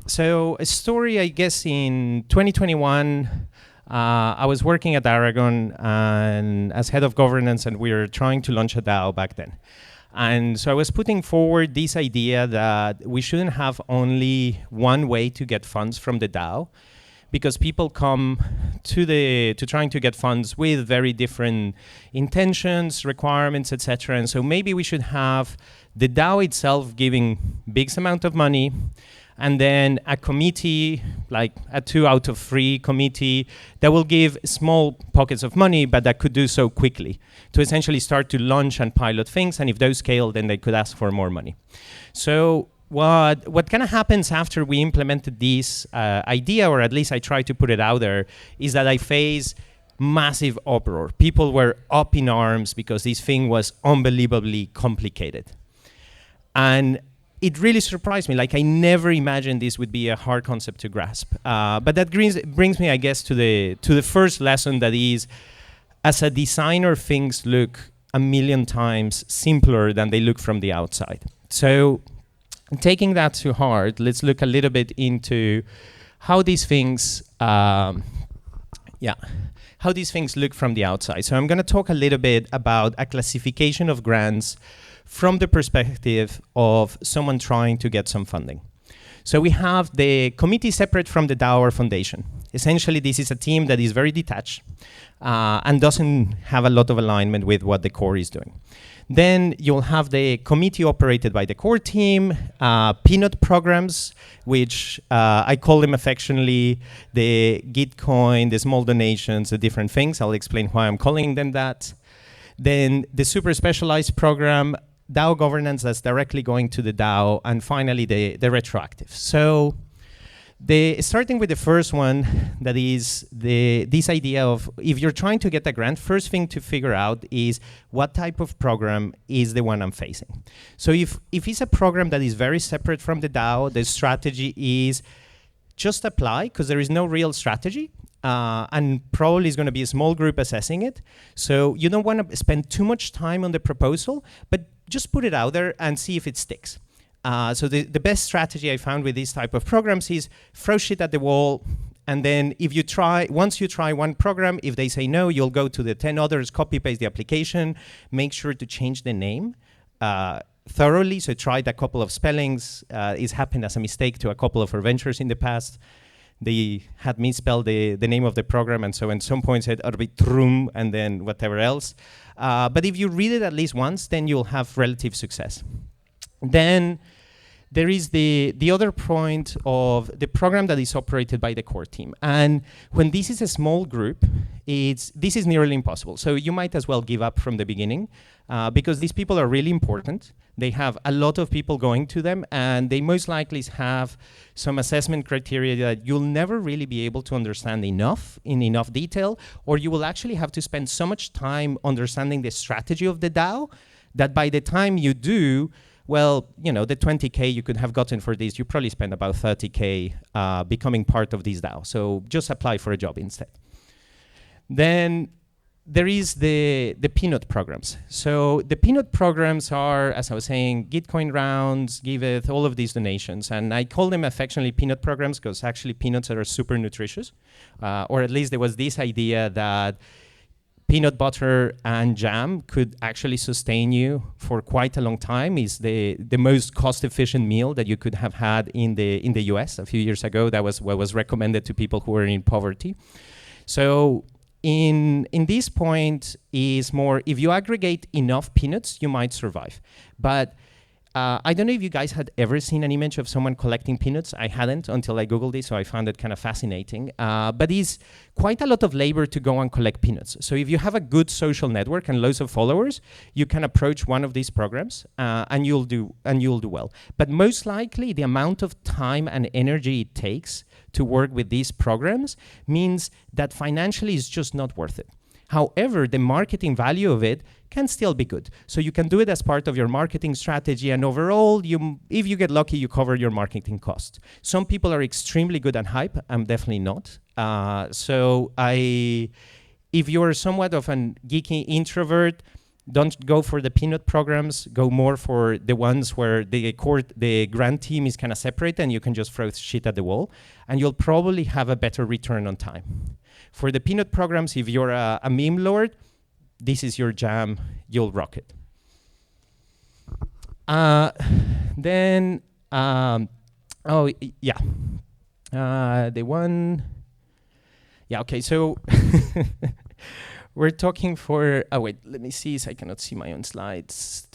So a story, I guess, in 2021, I was working at Aragon and as head of governance, and we were trying to launch a DAO back then. And so I was putting forward this idea that we shouldn't have only one way to get funds from the DAO, because people come to trying to get funds with very different intentions, requirements, etc. And so maybe we should have the DAO itself giving big amount of money, and then a committee, like a 2 out of 3 committee, that will give small pockets of money, but that could do so quickly to essentially start to launch and pilot things. And if those scale, then they could ask for more money. So what kind of happens after we implemented this idea, or at least I tried to put it out there, is that I face massive uproar. People were up in arms because this thing was unbelievably complicated. And it really surprised me. Like, I never imagined this would be a hard concept to grasp. But that brings me, I guess, to the first lesson, that is, as a designer, things look a million times simpler than they look from the outside. So taking that to heart, let's look a little bit into how these things look from the outside. So I'm going to talk a little bit about a classification of grants from the perspective of someone trying to get some funding. So we have the committee separate from the DAO or foundation. Essentially, this is a team that is very detached and doesn't have a lot of alignment with what the core is doing. Then you'll have the committee operated by the core team, peanut programs, which I call them affectionately the Gitcoin, the small donations, the different things. I'll explain why I'm calling them that. Then the super specialized program, DAO governance that's directly going to the DAO, and finally the retroactive. So starting with the first one, that is this idea of, if you're trying to get a grant, first thing to figure out is what type of program is the one I'm facing. So if it's a program that is very separate from the DAO, the strategy is just apply, because there is no real strategy. And probably is going to be a small group assessing it. So you don't want to spend too much time on the proposal, but just put it out there and see if it sticks. So the best strategy I found with these type of programs is throw shit at the wall, and then once you try one program, if they say no, you'll go to the 10 others, copy paste the application, make sure to change the name thoroughly. So tried a couple of spellings. It's happened as a mistake to a couple of our ventures in the past. They had misspelled the name of the program, and so at some point said arbitrum and then whatever else. But if you read it at least once, then you'll have relative success. Then there is the other point of the program that is operated by the core team. And when this is a small group, this is nearly impossible. So you might as well give up from the beginning, because these people are really important. They have a lot of people going to them, and they most likely have some assessment criteria that you'll never really be able to understand in enough detail, or you will actually have to spend so much time understanding the strategy of the DAO that by the time you do, well, you know, the 20K you could have gotten for this, you probably spend about 30K becoming part of this DAO. So just apply for a job instead. Then there is the peanut programs. So the peanut programs are, as I was saying, Gitcoin rounds, Giveth, all of these donations. And I call them affectionately peanut programs because actually peanuts are super nutritious. Or at least there was this idea that peanut butter and jam could actually sustain you for quite a long time. Is the most cost-efficient meal that you could have had in the US a few years ago. That was what was recommended to people who were in poverty. So in this point is more, if you aggregate enough peanuts, you might survive. But I don't know if you guys had ever seen an image of someone collecting peanuts. I hadn't until I Googled it, so I found it kind of fascinating. But it's quite a lot of labor to go and collect peanuts. So if you have a good social network and loads of followers, you can approach one of these programs and you'll do well. But most likely, the amount of time and energy it takes to work with these programs means that financially it's just not worth it. However, the marketing value of it can still be good. So you can do it as part of your marketing strategy, and overall, if you get lucky, you cover your marketing cost. Some people are extremely good at hype. I'm definitely not. If you're somewhat of an geeky introvert, Don't go for the peanut programs. Go more for the ones where the grant team is kind of separate and you can just throw shit at the wall, and you'll probably have a better return on time. For the peanut programs, if you're a meme lord, this is your jam. You'll rock it. Then, the one, yeah, okay, so we're talking for, oh wait, let me see, so I cannot see my own slides.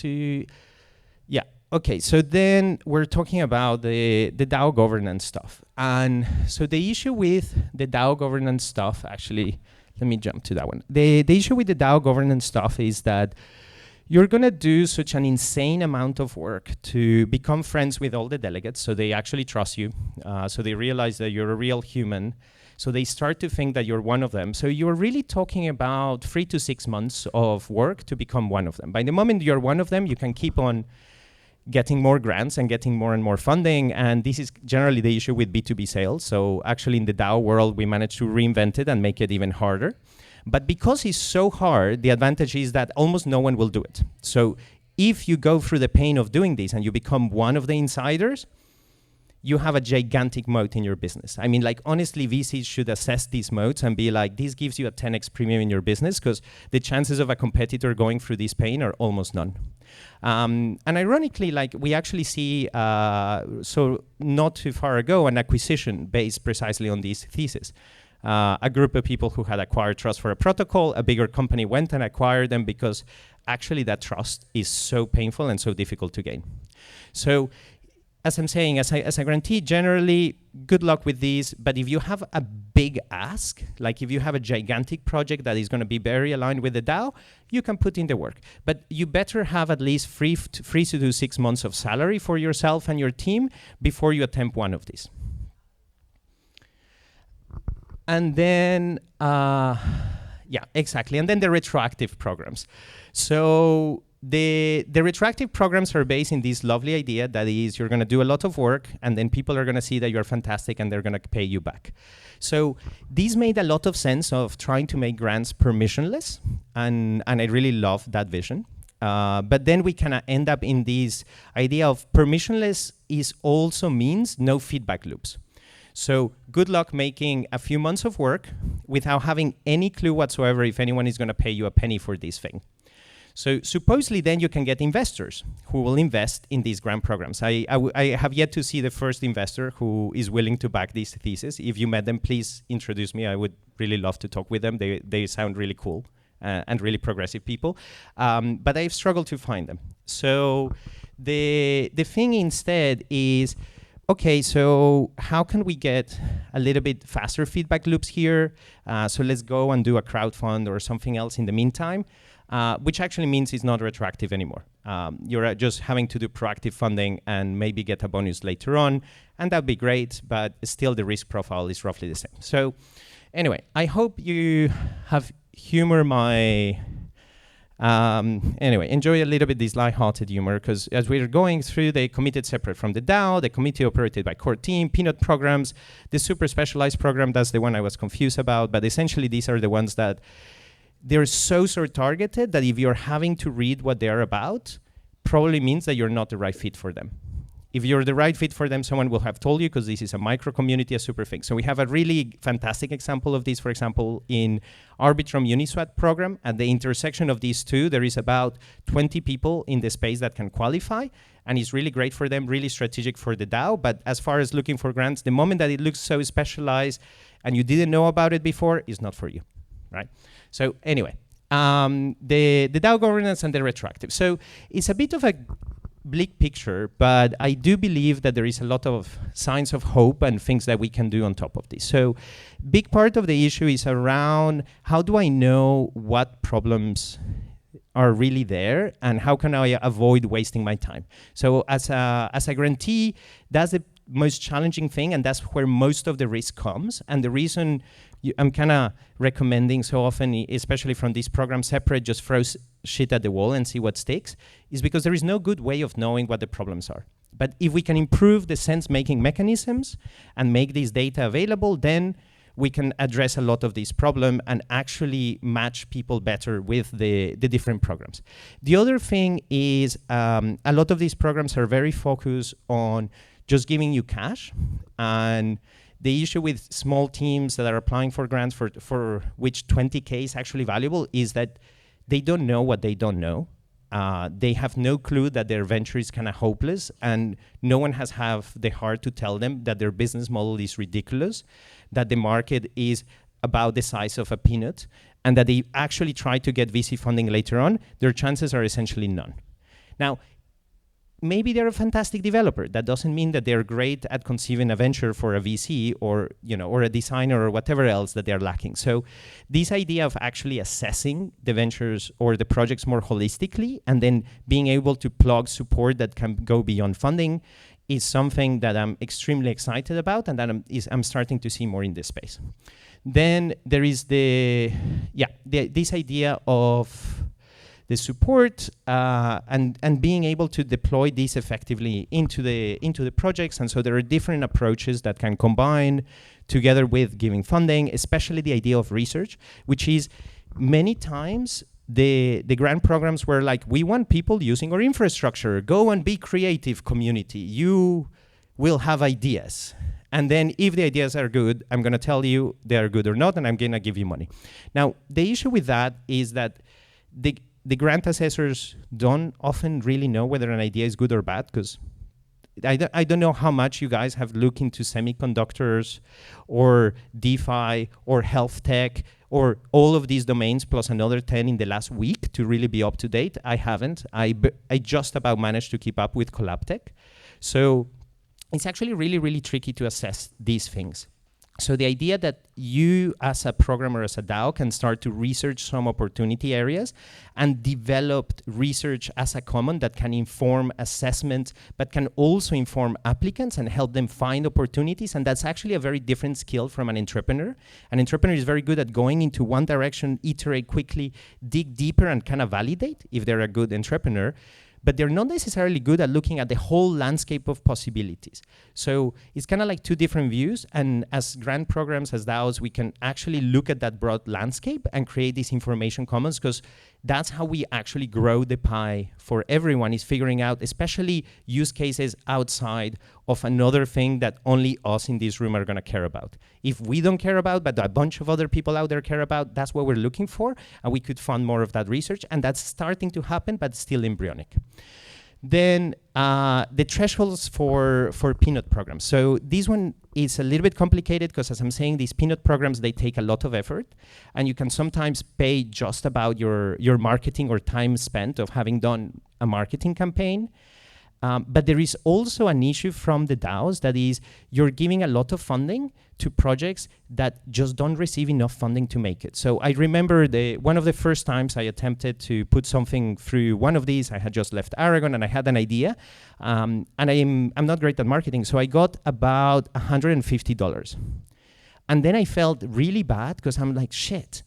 Yeah, okay, so then we're talking about the DAO governance stuff. And so the issue with the DAO governance stuff, actually, let me jump to that one. The issue with the DAO governance stuff is that you're gonna do such an insane amount of work to become friends with all the delegates, so they actually trust you, so they realize that you're a real human, so they start to think that you're one of them. So you're really talking about 3 to 6 months of work to become one of them. By the moment you're one of them, you can keep on getting more grants and getting more and more funding, and this is generally the issue with B2B sales. So actually in the DAO world, we managed to reinvent it and make it even harder. But because it's so hard, the advantage is that almost no one will do it. So if you go through the pain of doing this and you become one of the insiders, you have a gigantic moat in your business. I mean, like, honestly, VCs should assess these moats and be like, this gives you a 10x premium in your business, because the chances of a competitor going through this pain are almost none. And ironically, like, we actually see, so not too far ago, an acquisition based precisely on these theses. A group of people who had acquired trust for a protocol, a bigger company went and acquired them because actually that trust is so painful and so difficult to gain. So as I'm saying, as a grantee, generally, good luck with these, but if you have a big ask, like if you have a gigantic project that is gonna be very aligned with the DAO, you can put in the work. But you better have at least 3 to 6 months of salary for yourself and your team before you attempt one of these. And then, yeah, exactly. And then the retroactive programs. So the retroactive programs are based in this lovely idea that is, you're going to do a lot of work, and then people are going to see that you're fantastic, and they're going to pay you back. So these made a lot of sense of trying to make grants permissionless, and I really love that vision. But then we kind of end up in this idea of permissionless is also means no feedback loops. So good luck making a few months of work without having any clue whatsoever if anyone is going to pay you a penny for this thing. So supposedly then you can get investors who will invest in these grant programs. I have yet to see the first investor who is willing to back these theses. If you met them, please introduce me. I would really love to talk with them. They sound really cool and really progressive people. But I've struggled to find them. So the thing instead is, okay, so how can we get a little bit faster feedback loops here? So let's go and do a crowdfund or something else in the meantime, which actually means it's not retroactive anymore. You're just having to do proactive funding and maybe get a bonus later on, and that'd be great, but still the risk profile is roughly the same. So anyway, I hope you have humor my... anyway, enjoy a little bit this lighthearted humor, because as we're going through, they committed separate from the DAO, the committee operated by core team, peanut programs, the super specialized program, that's the one I was confused about, but essentially these are the ones that they're so targeted that if you're having to read what they're about, probably means that you're not the right fit for them. If you're the right fit for them, someone will have told you, because this is a micro community, a super thing. So we have a really fantastic example of this, for example, in Arbitrum Uniswap program. At the intersection of these two, there is about 20 people in the space that can qualify, and it's really great for them, really strategic for the DAO. But as far as looking for grants, the moment that it looks so specialized and you didn't know about it before, it's not for you, right? So anyway, the DAO governance and the retroactive. So it's a bit of a bleak picture, but I do believe that there is a lot of signs of hope and things that we can do on top of this. So big part of the issue is around how do I know what problems are really there and how can I avoid wasting my time? So as a grantee, that's the most challenging thing, and that's where most of the risk comes. And the reason I'm kind of recommending so often, especially from this program, separate, just throw shit at the wall and see what sticks, is because there is no good way of knowing what the problems are. But if we can improve the sense-making mechanisms and make this data available, then we can address a lot of this problem and actually match people better with the different programs. The other thing is a lot of these programs are very focused on just giving you cash. And the issue with small teams that are applying for grants for which 20K is actually valuable is that they don't know what they don't know. They have no clue that their venture is kind of hopeless, and no one has the heart to tell them that their business model is ridiculous, that the market is about the size of a peanut, and that they actually try to get VC funding later on. Their chances are essentially none. Now, maybe they're a fantastic developer. That doesn't mean that they're great at conceiving a venture for a VC or a designer or whatever else that they're lacking. So this idea of actually assessing the ventures or the projects more holistically and then being able to plug support that can go beyond funding is something that I'm extremely excited about and that I'm starting to see more in this space. Then there is this idea of the support and being able to deploy these effectively into the projects. And so there are different approaches that can combine together with giving funding, especially the idea of research, which is many times the grant programs were like, we want people using our infrastructure. Go and be creative, community. You will have ideas. And then if the ideas are good, I'm going to tell you they are good or not, and I'm going to give you money. Now, the issue with that is that the grant assessors don't often really know whether an idea is good or bad, because I don't know how much you guys have looked into semiconductors or DeFi or health tech or all of these domains plus another 10 in the last week to really be up to date. I haven't. I just about managed to keep up with collab tech. So it's actually really, really tricky to assess these things. So the idea that you as a programmer, as a DAO, can start to research some opportunity areas and develop research as a common that can inform assessment, but can also inform applicants and help them find opportunities. And that's actually a very different skill from an entrepreneur. An entrepreneur is very good at going into one direction, iterate quickly, dig deeper, and kind of validate if they're a good entrepreneur. But they're not necessarily good at looking at the whole landscape of possibilities. So it's kind of like two different views. And as grant programs, as DAOs, we can actually look at that broad landscape and create these information commons, because that's how we actually grow the pie for everyone, is figuring out especially use cases outside of another thing that only us in this room are going to care about. If we don't care about, but a bunch of other people out there care about, that's what we're looking for, and we could fund more of that research, and that's starting to happen, but still embryonic. Then the thresholds for peanut programs. So this one is a little bit complicated because, as I'm saying, these peanut programs, they take a lot of effort, and you can sometimes pay just about your marketing or time spent of having done a marketing campaign. But there is also an issue from the DAOs that is you're giving a lot of funding to projects that just don't receive enough funding to make it. So I remember one of the first times I attempted to put something through one of these. I had just left Aragon and I had an idea, and I'm not great at marketing, so I got about $150. And then I felt really bad because I'm like, shit,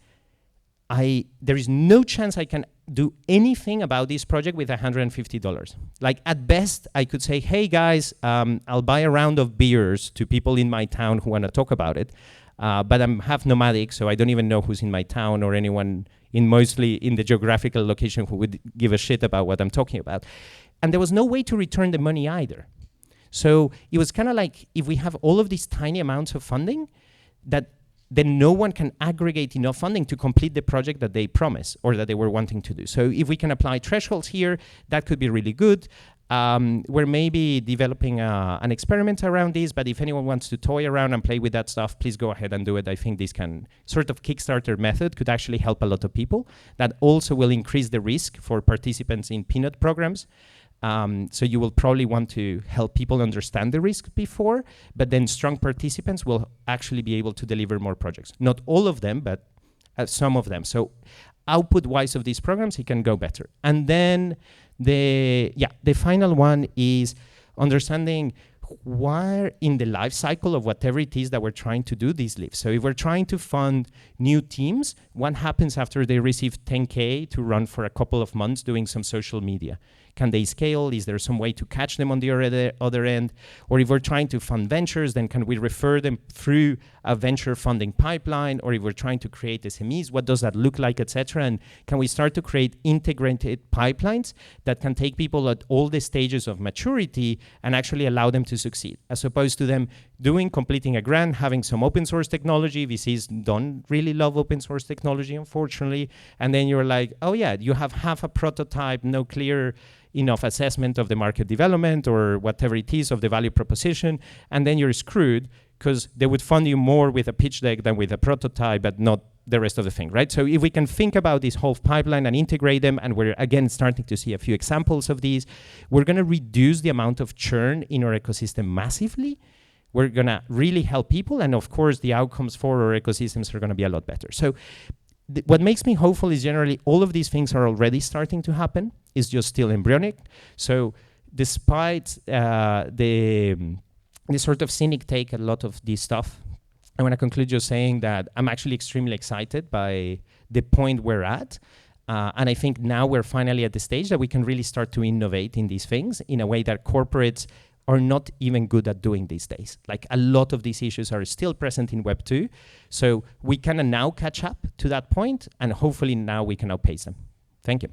there is no chance I can do anything about this project with $150. Like at best, I could say, hey guys, I'll buy a round of beers to people in my town who want to talk about it. But I'm half nomadic, so I don't even know who's in my town or anyone mostly in the geographical location who would give a shit about what I'm talking about. And there was no way to return the money either. So it was kind of like, if we have all of these tiny amounts of funding, then no one can aggregate enough funding to complete the project that they promised or that they were wanting to do. So if we can apply thresholds here, that could be really good. We're maybe developing an experiment around this, but if anyone wants to toy around and play with that stuff, please go ahead and do it. I think this sort of Kickstarter method could actually help a lot of people. That also will increase the risk for participants in peanut programs. So you will probably want to help people understand the risk before, but then strong participants will actually be able to deliver more projects. Not all of them, but some of them. So output-wise of these programs, it can go better. And then the final one is understanding where in the life cycle of whatever it is that we're trying to do these live. So if we're trying to fund new teams, what happens after they receive 10K to run for a couple of months doing some social media? Can they scale? Is there some way to catch them on the other end? Or if we're trying to fund ventures, then can we refer them through a venture funding pipeline? Or if we're trying to create SMEs, what does that look like, et cetera? And can we start to create integrated pipelines that can take people at all the stages of maturity and actually allow them to succeed, as opposed to them completing a grant, having some open source technology. VCs don't really love open source technology, unfortunately. And then you're like, oh yeah, you have half a prototype, no clear enough assessment of the market development or whatever it is of the value proposition, and then you're screwed because they would fund you more with a pitch deck than with a prototype, but not the rest of the thing, right? So if we can think about this whole pipeline and integrate them, and we're again starting to see a few examples of these, we're gonna reduce the amount of churn in our ecosystem massively. We're gonna really help people, and of course the outcomes for our ecosystems are gonna be a lot better. So what makes me hopeful is generally all of these things are already starting to happen. It's just still embryonic. So despite the sort of cynic take a lot of this stuff, I want to conclude just saying that I'm actually extremely excited by the point we're at. And I think now we're finally at the stage that we can really start to innovate in these things in a way that corporates are not even good at doing these days. Like a lot of these issues are still present in Web 2. So we can now catch up to that point, and hopefully now we can outpace them. Thank you.